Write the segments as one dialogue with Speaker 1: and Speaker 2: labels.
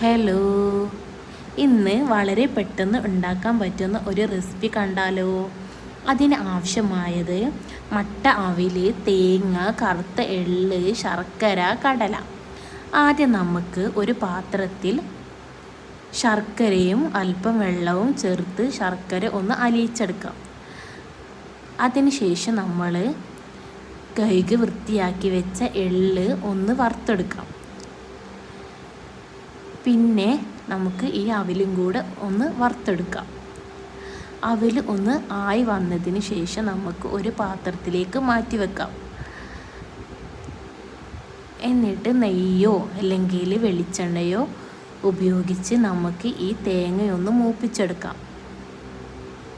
Speaker 1: Hello, ഇന്ന് വളരെ പെട്ടെന്ന് ഉണ്ടാക്കാൻ പറ്റുന്ന ഒരു റെസിപ്പി കണ്ടാലോ. അതിന് ആവശ്യമായത് മട്ട, അവിൽ, തേങ്ങ, കറുത്ത എള്ള്, ശർക്കര, കടല. ആദ്യം നമുക്ക് ഒരു പാത്രത്തിൽ ശർക്കരയും അല്പം വെള്ളവും ചേർത്ത് ശർക്കര ഒന്ന് അലിയിച്ചെടുക്കാം. അതിനുശേഷം നമ്മൾ കഴുകി വൃത്തിയാക്കി വെച്ച എള്ള് ഒന്ന് വറുത്തെടുക്കാം. പിന്നെ നമുക്ക് ഈ അവിലും കൂടെ ഒന്ന് വറുത്തെടുക്കാം. അവിൽ ഒന്ന് ആയി വന്നതിന് ശേഷം നമുക്ക് ഒരു പാത്രത്തിലേക്ക് മാറ്റി വെക്കാം. എന്നിട്ട് നെയ്യോ അല്ലെങ്കിൽ വെളിച്ചെണ്ണയോ ഉപയോഗിച്ച് നമുക്ക് ഈ തേങ്ങയൊന്ന് മൂപ്പിച്ചെടുക്കാം.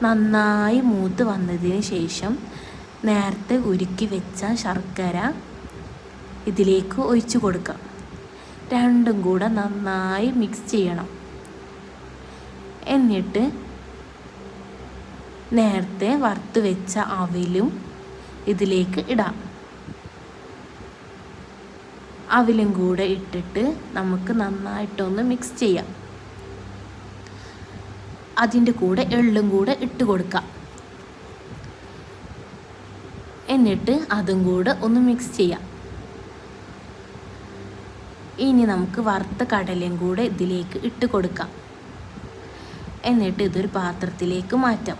Speaker 1: നന്നായി മൂത്ത് വന്നതിന് ശേഷം നേരത്തെ ഉരുക്കി വെച്ച ശർക്കര ഇതിലേക്ക് ഒഴിച്ചു കൊടുക്കാം. രണ്ടും കൂടെ നന്നായി മിക്സ് ചെയ്യണം. എന്നിട്ട് നേരത്തെ വറുത്ത് വെച്ച അവിലും ഇതിലേക്ക് ഇടാം. അവിലും കൂടെ ഇട്ടിട്ട് നമുക്ക് നന്നായിട്ടൊന്ന് മിക്സ് ചെയ്യാം. അതിൻ്റെ കൂടെ എള്ളും കൂടെ ഇട്ട് കൊടുക്കാം. എന്നിട്ട് അതും കൂടെ ഒന്ന് മിക്സ് ചെയ്യാം. ഇനി നമുക്ക് വറുത്ത കടലയും കൂടെ ഇതിലേക്ക് ഇട്ട് കൊടുക്കാം. എന്നിട്ട് ഇതൊരു പാത്രത്തിലേക്ക് മാറ്റാം.